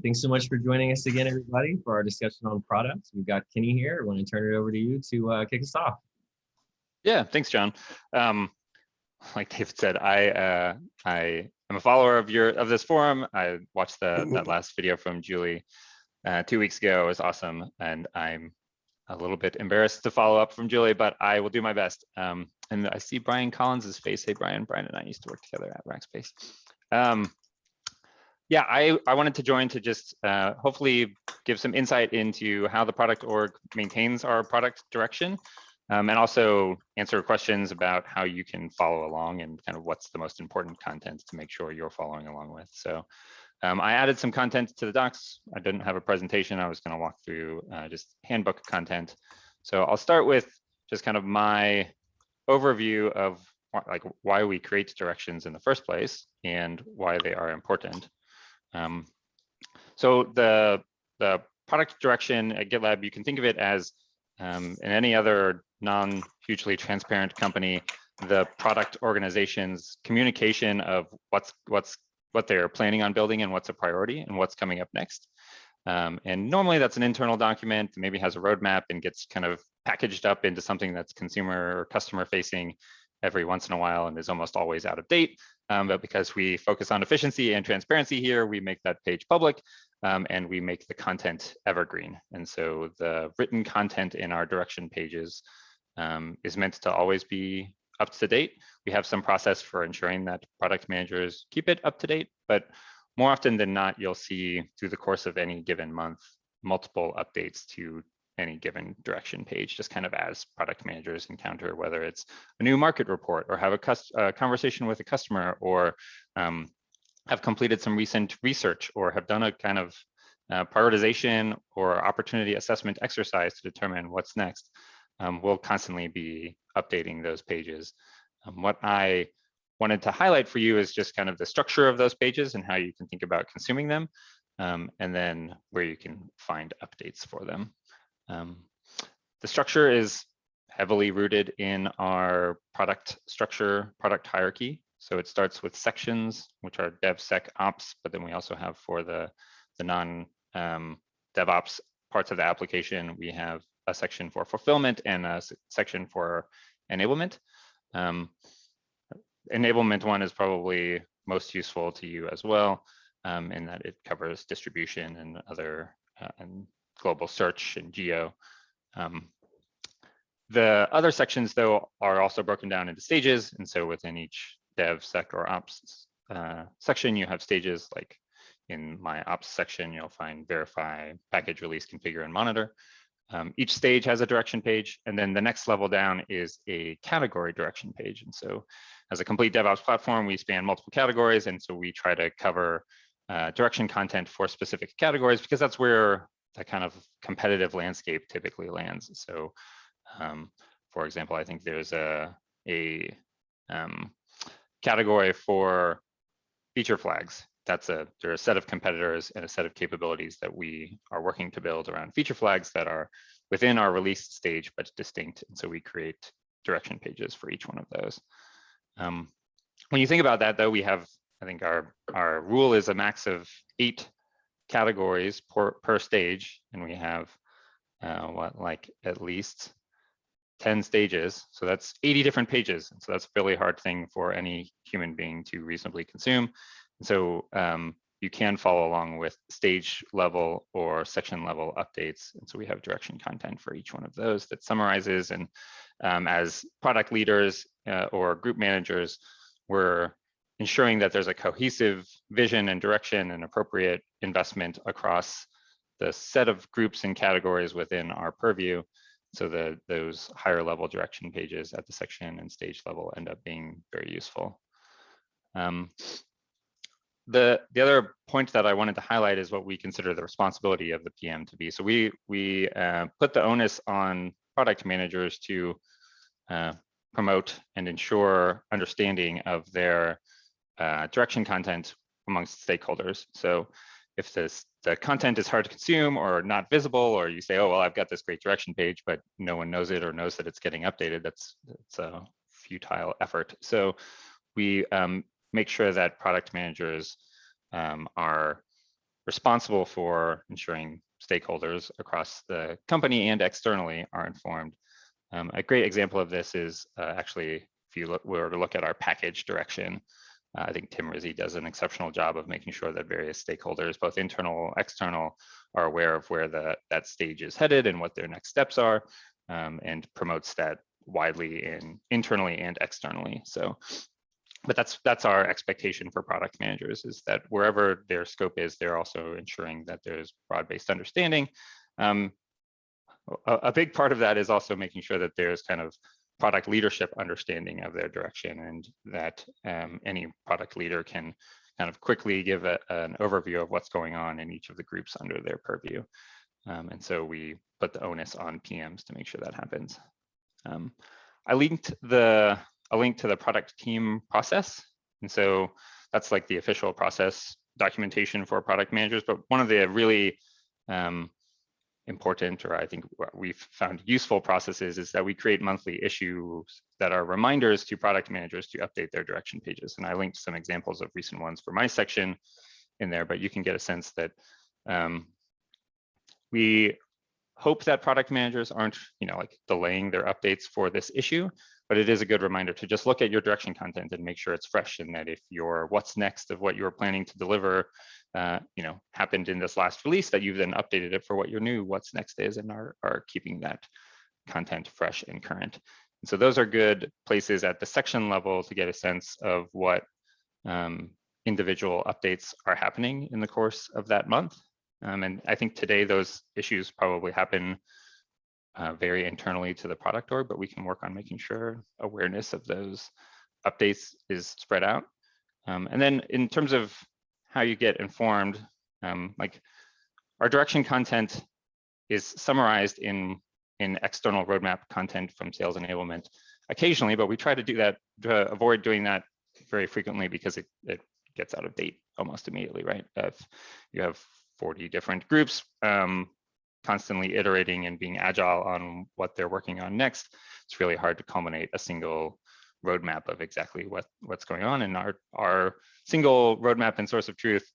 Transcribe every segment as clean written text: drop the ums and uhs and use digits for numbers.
Thanks so much for joining us again, everybody, for our discussion on products. We've got Kenny here. I want to turn it over to you to kick us off. Yeah, thanks, John. Like David said, I am a follower of this forum. I watched that last video from Julie 2 weeks ago. It was awesome, and I'm a little bit embarrassed to follow up from Julie, but I will do my best. And I see Brian Collins' face. Hey, Brian. Brian and I used to work together at Rackspace. Yeah, I wanted to join to just hopefully give some insight into how the product org maintains our product direction, and also answer questions about how you can follow along and kind of what's the most important content to make sure you're following along with. So I added some content to the docs. I didn't have a presentation. I was going to walk through just handbook content. So I'll start with just kind of my overview of like why we create directions in the first place and why they are important. So the product direction at GitLab, you can think of it as in any other non-hugely transparent company, the product organization's communication of what they're planning on building and what's a priority and what's coming up next. And normally that's an internal document, maybe has a roadmap and gets kind of packaged up into something that's consumer or customer facing every once in a while and is almost always out of date. But because we focus on efficiency and transparency here, we make that page public and we make the content evergreen. And so the written content in our direction pages is meant to always be up to date. We have some process for ensuring that product managers keep it up to date, but more often than not, you'll see through the course of any given month, multiple updates to any given direction page, just kind of as product managers encounter, whether it's a new market report or have a conversation with a customer or have completed some recent research or have done a kind of prioritization or opportunity assessment exercise to determine what's next. We'll constantly be updating those pages. What I wanted to highlight for you is just kind of the structure of those pages and how you can think about consuming them, and then where you can find updates for them. The structure is heavily rooted in our product structure, product hierarchy. So it starts with sections, which are DevSecOps, but then we also have for the non-DevOps parts of the application, we have a section for fulfillment and a section for enablement. Enablement one is probably most useful to you as well, in that it covers distribution and other and global search and geo. The other sections, though, are also broken down into stages. And so within each dev, sec, or ops section, you have stages. Like in my ops section, you'll find verify, package, release, configure, and monitor. Each stage has a direction page. And then the next level down is a category direction page. And so as a complete DevOps platform, we span multiple categories. And so we try to cover direction content for specific categories because that's where that kind of competitive landscape typically lands. So for example, I think there's a category for feature flags. There are a set of competitors and a set of capabilities that we are working to build around feature flags that are within our release stage, but distinct. And so we create direction pages for each one of those. When you think about that, though, we have, I think our rule is a max of 8 categories per stage, and we have like at least 10 stages. So that's 80 different pages. And so that's a really hard thing for any human being to reasonably consume. And so you can follow along with stage level or section level updates. And so we have direction content for each one of those that summarizes. And as product leaders or group managers, we're ensuring that there's a cohesive vision and direction and appropriate investment across the set of groups and categories within our purview. So those higher level direction pages at the section and stage level end up being very useful. The other point that I wanted to highlight is what we consider the responsibility of the PM to be. So we put the onus on product managers to promote and ensure understanding of their direction content amongst stakeholders. So if the content is hard to consume or not visible, or you say, oh, well, I've got this great direction page, but no one knows it or knows that it's getting updated, that's a futile effort. So we make sure that product managers are responsible for ensuring stakeholders across the company and externally are informed. A great example of this is actually, if you were to look at our package direction, I think Tim Rizzi does an exceptional job of making sure that various stakeholders, both internal, external, are aware of where that stage is headed and what their next steps are, and promotes that widely internally and externally. So, but that's our expectation for product managers, is that wherever their scope is, they're also ensuring that there's broad-based understanding. A big part of that is also making sure that there's kind of product leadership understanding of their direction, and that any product leader can kind of quickly give an overview of what's going on in each of the groups under their purview. And so we put the onus on PMs to make sure that happens. I linked a link to the product team process. And so that's like the official process documentation for product managers. But one of the really important, or I think what we've found useful processes, is that we create monthly issues that are reminders to product managers to update their direction pages. And I linked some examples of recent ones for my section in there, but you can get a sense that we hope that product managers aren't, like delaying their updates for this issue, but it is a good reminder to just look at your direction content and make sure it's fresh, and that if your what's next of what you were planning to deliver happened in this last release, that you've then updated it for what your new what's next is, and are keeping that content fresh and current. And so those are good places at the section level to get a sense of what individual updates are happening in the course of that month. And I think today those issues probably happen very internally to the product org, but we can work on making sure awareness of those updates is spread out. And then in terms of how you get informed, like our direction content is summarized in external roadmap content from sales enablement occasionally, but we try to do that, to avoid doing that very frequently, because it gets out of date almost immediately, right? If you have 40 different groups constantly iterating and being agile on what they're working on next, it's really hard to culminate a single roadmap of exactly what's going on. And our single roadmap and source of truth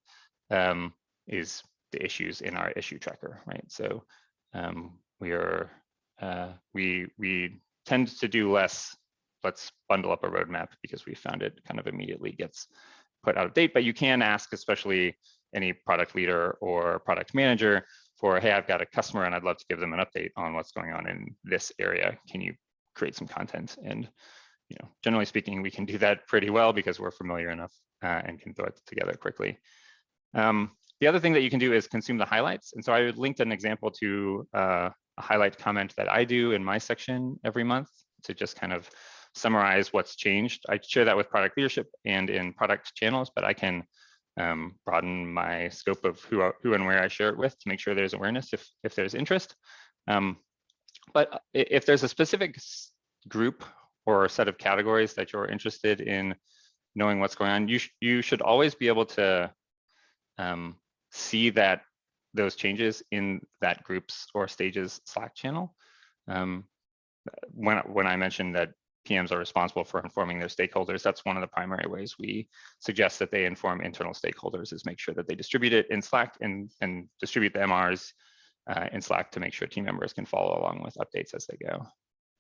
is the issues in our issue tracker, right? So we tend to do less, let's bundle up a roadmap, because we found it kind of immediately gets put out of date. But you can ask, especially any product leader or product manager, for, hey, I've got a customer and I'd love to give them an update on what's going on in this area. Can you create some content? And generally speaking, we can do that pretty well because we're familiar enough and can throw it together quickly. The other thing that you can do is consume the highlights. And so I linked an example to a highlight comment that I do in my section every month to just kind of summarize what's changed. I share that with product leadership and in product channels, but I can broaden my scope of who and where I share it with to make sure there's awareness if there's interest. But if there's a specific group or a set of categories that you're interested in knowing what's going on, you should always be able to see those changes in that group's or stage's Slack channel. When I mentioned that PMs are responsible for informing their stakeholders, that's one of the primary ways we suggest that they inform internal stakeholders, is make sure that they distribute it in Slack and distribute the MRs in Slack to make sure team members can follow along with updates as they go.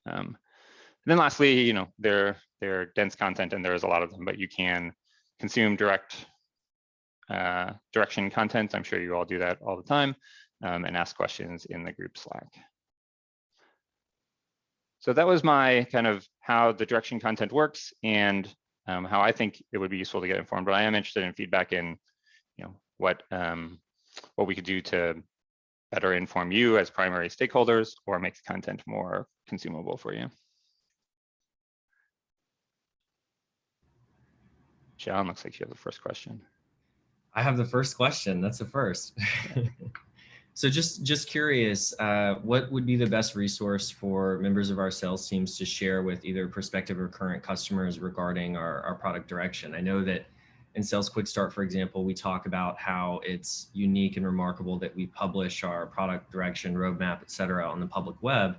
And then lastly, they're dense content, and there's a lot of them, but you can consume direction content. I'm sure you all do that all the time, and ask questions in the group Slack. So that was my kind of how the direction content works and how I think it would be useful to get informed. But I am interested in feedback in, what we could do to better inform you as primary stakeholders, or make the content more consumable for you. John, looks like you have the first question. I have the first question. That's the first. So just curious, what would be the best resource for members of our sales teams to share with either prospective or current customers regarding our product direction? I know that in Sales Quick Start, for example, we talk about how it's unique and remarkable that we publish our product direction, roadmap, et cetera, on the public web.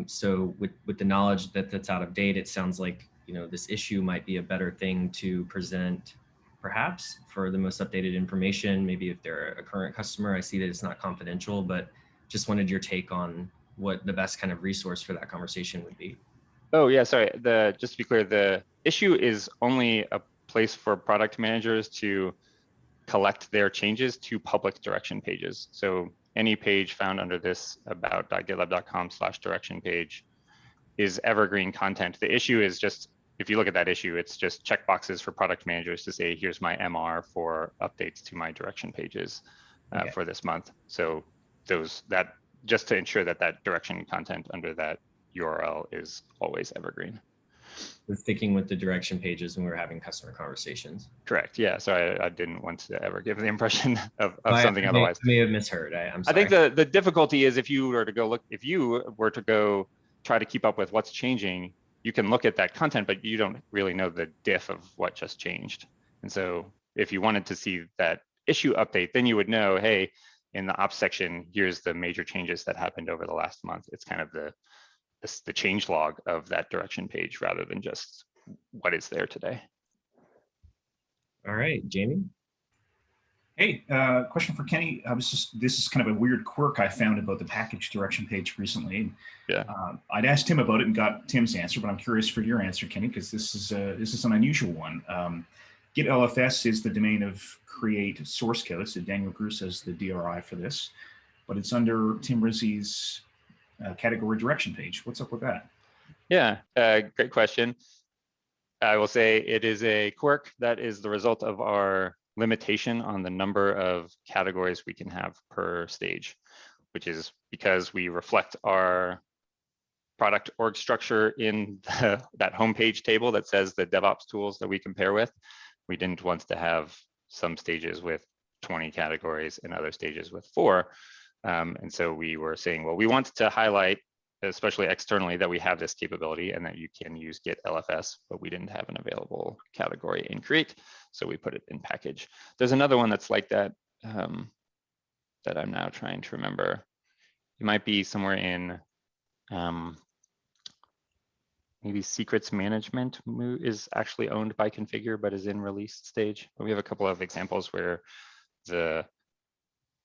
So with the knowledge that that's out of date, it sounds like this issue might be a better thing to present perhaps, for the most updated information. Maybe if they're a current customer, I see that it's not confidential, but just wanted your take on what the best kind of resource for that conversation would be. Oh yeah, sorry. Just to be clear, the issue is only a place for product managers to collect their changes to public direction pages. So any page found under this about.gitlab.com/direction page is evergreen content. The issue is just, if you look at that issue, it's just checkboxes for product managers to say, here's my MR for updates to my direction pages for this month. So that just to ensure that that direction content under that URL is always evergreen. We're sticking with the direction pages when we're having customer conversations. Correct. Yeah. So I didn't want to ever give the impression of something I otherwise. may have misheard. I'm sorry. I think the difficulty is if you were to go try to keep up with what's changing, you can look at that content, but you don't really know the diff of what just changed. And so if you wanted to see that issue update, then you would know, hey, in the ops section, here's the major changes that happened over the last month. It's kind of the change log of that direction page rather than just what is there today. All right, Jamie. Hey, question for Kenny. This is kind of a weird quirk I found about the package direction page recently. Yeah. I'd asked Tim about it and got Tim's answer, but I'm curious for your answer, Kenny, because this is an unusual one. GitLFS is the domain of create source code. So Daniel Gruss has the DRI for this, but it's under Tim Rizzi's category direction page. What's up with that? Yeah, great question. I will say it is a quirk that is the result of our limitation on the number of categories we can have per stage, which is because we reflect our product org structure in that homepage table that says the DevOps tools that we compare with. We didn't want to have some stages with 20 categories and other stages with 4. And so we were saying, well, we want to highlight, especially externally, that we have this capability and that you can use Git LFS, but we didn't have an available category in create, so we put it in package. There's another one that's like that, that I'm now trying to remember. It might be somewhere in maybe secrets management is actually owned by configure, but is in release stage. But we have a couple of examples where the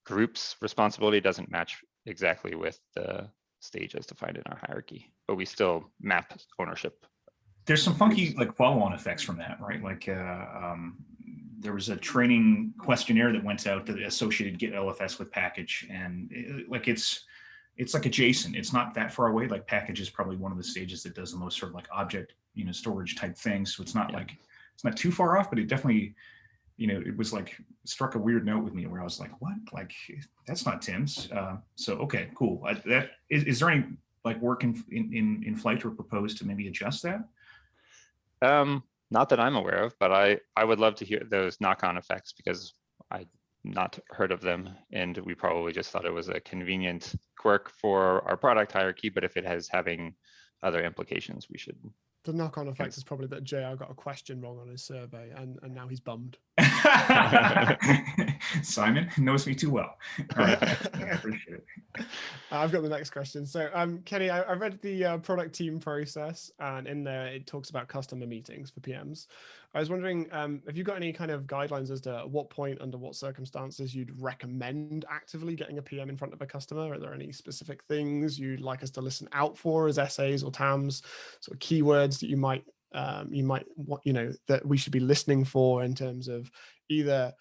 group's responsibility doesn't match exactly with the stage as defined in our hierarchy, but we still map ownership. There's some funky like follow-on effects from that, right? Like there was a training questionnaire that went out that associated Git LFS with package, and it's like adjacent. It's not that far away. Like package is probably one of the stages that does the most sort of like object, storage type things. So it's not like, it's not too far off, but it definitely, it was like struck a weird note with me where I was like, what? Like, that's not Tim's. So, okay, cool. Is there any like work in flight or proposed to maybe adjust that? Not that I'm aware of, but I would love to hear those knock-on effects because I not heard of them, and we probably just thought it was a convenient quirk for our product hierarchy, but if it has having other implications, we should. The knock-on effect is probably that JR got a question wrong on his survey, and now he's bummed. Simon knows me too well. All right. I appreciate it. I've got the next question. So, Kenny, I read the product team process, and in there it talks about customer meetings for PMs. I was wondering, have you got any kind of guidelines as to at what point, under what circumstances you'd recommend actively getting a PM in front of a customer? Are there any specific things you'd like us to listen out for as essays or TAMs, sort of keywords that you might that we should be listening for in terms of either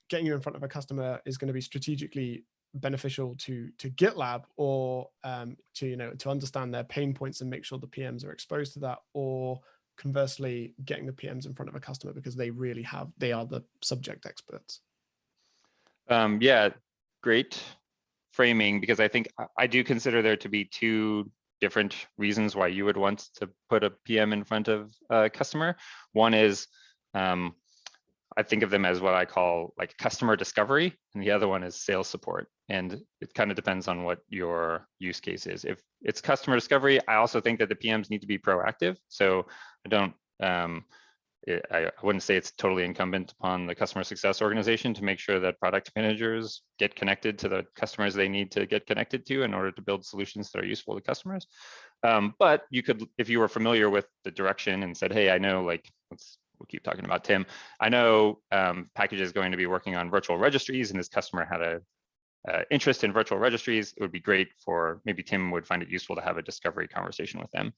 getting you in front of a customer is going to be strategically beneficial to GitLab, or to understand their pain points and make sure the PMs are exposed to that, or conversely getting the PMs in front of a customer because they are the subject experts? Yeah, great framing, because I think I do consider there to be two different reasons why you would want to put a PM in front of a customer. One is I think of them as what I call like customer discovery, and the other one is sales support. And it kind of depends on what your use case is. If it's customer discovery, I also think that the PMs need to be proactive. So I wouldn't say it's totally incumbent upon the customer success organization to make sure that product managers get connected to the customers they need to get connected to in order to build solutions that are useful to customers. But you could, if you were familiar with the direction and said, hey, I know, like, we'll keep talking about Tim. I know Package is going to be working on virtual registries, and this customer had a interest in virtual registries. It would be great for, maybe Tim would find it useful to have a discovery conversation with them.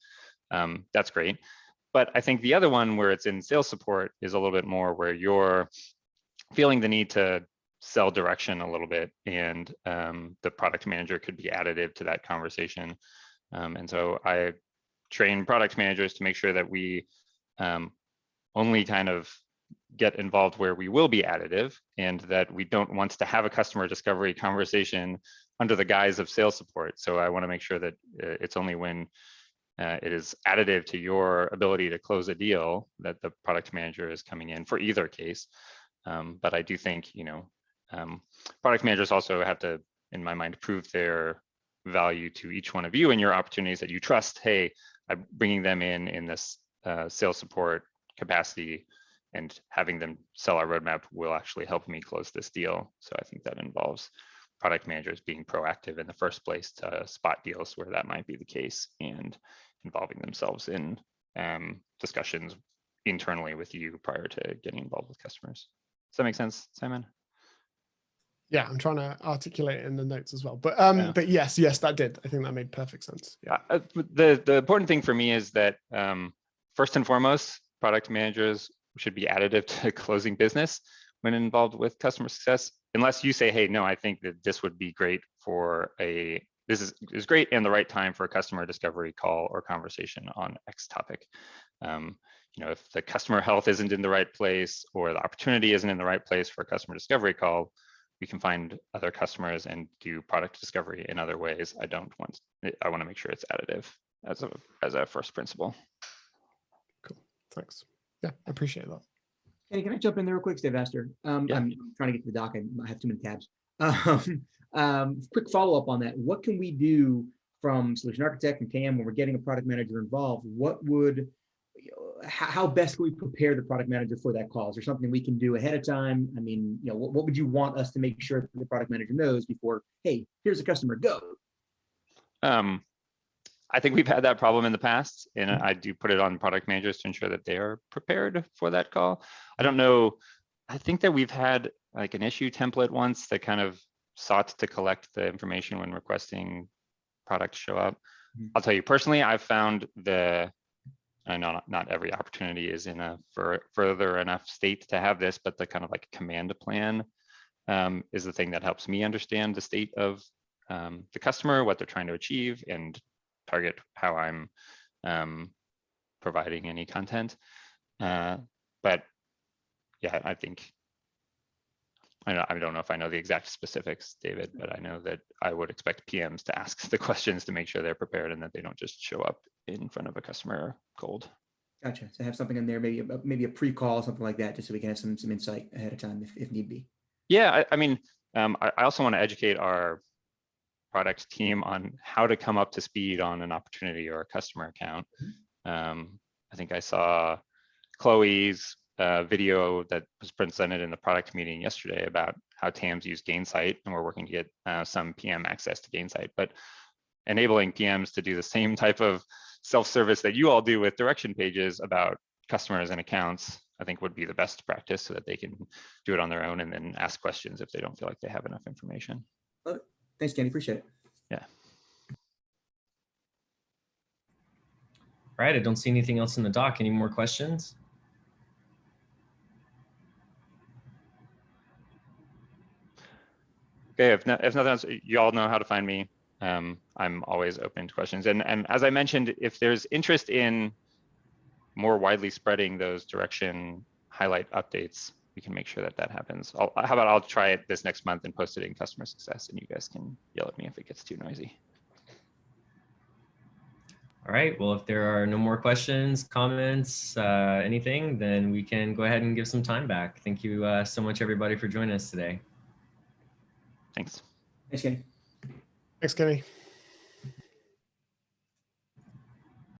That's great. But I think the other one where it's in sales support is a little bit more where you're feeling the need to sell direction a little bit, and the product manager could be additive to that conversation. And so I train product managers to make sure that we only kind of get involved where we will be additive, and that we don't want to have a customer discovery conversation under the guise of sales support. So I want to make sure that it's only when it is additive to your ability to close a deal that the product manager is coming in for either case. But I do think, product managers also have to, in my mind, prove their value to each one of you and your opportunities that you trust. Hey, I'm bringing them in this sales support capacity, and having them sell our roadmap will actually help me close this deal. So I think that involves product managers being proactive in the first place to spot deals where that might be the case, and involving themselves in discussions internally with you prior to getting involved with customers. Does that make sense, Simon? Yeah, I'm trying to articulate it in the notes as well. But Yeah. but yes, that did. I think that made perfect sense. Yeah. The important thing for me is that first and foremost, product managers should be additive to closing business when involved with customer success, unless you say, hey, no, I think that this would be great for this is great and the right time for a customer discovery call or conversation on X topic. If the customer health isn't in the right place, or the opportunity isn't in the right place for a customer discovery call, we can find other customers and do product discovery in other ways. I want to make sure it's additive as a first principle. Cool, thanks. Yeah, I appreciate that. Hey, can I jump in there real quick, Dave Astor? Yeah. I'm trying to get to the doc. I have too many tabs. Quick follow-up on that. What can we do from solution architect and TAM when we're getting a product manager involved? How best can we prepare the product manager for that call? Is there something we can do ahead of time? I mean, what would you want us to make sure that the product manager knows before, hey, here's a customer, go? I think we've had that problem in the past, and I do put it on product managers to ensure that they are prepared for that call. I don't know. I think that we've had like an issue template once that kind of sought to collect the information when requesting products show up. I'll tell you personally, I've found I know not every opportunity is in a further enough state to have this, but the kind of like command plan is the thing that helps me understand the state of the customer, what they're trying to achieve, and target how I'm providing any content. But yeah, I think, I don't know if I know the exact specifics, David, but I know that I would expect PMs to ask the questions to make sure they're prepared and that they don't just show up in front of a customer cold. Gotcha. So have something in there, maybe a pre-call, something like that, just so we can have some insight ahead of time if need be. Yeah, I also want to educate our product team on how to come up to speed on an opportunity or a customer account. I think I saw Chloe's video that was presented in the product meeting yesterday about how TAMs use Gainsight, and we're working to get some PM access to Gainsight, but enabling PMs to do the same type of self-service that you all do with direction pages about customers and accounts, I think would be the best practice, so that they can do it on their own and then ask questions if they don't feel like they have enough information. Thanks, Kenny. Appreciate it. Yeah. All right, I don't see anything else in the doc. Any more questions? Okay, if nothing else, you all know how to find me. I'm always open to questions. And as I mentioned, if there's interest in more widely spreading those direction highlight updates, we can make sure that happens. How about I'll try it this next month and post it in customer success, and you guys can yell at me if it gets too noisy. All right, well, if there are no more questions, comments, anything, then we can go ahead and give some time back. Thank you so much, everybody, for joining us today. Thanks. Thanks, Kenny. Thanks, Kenny.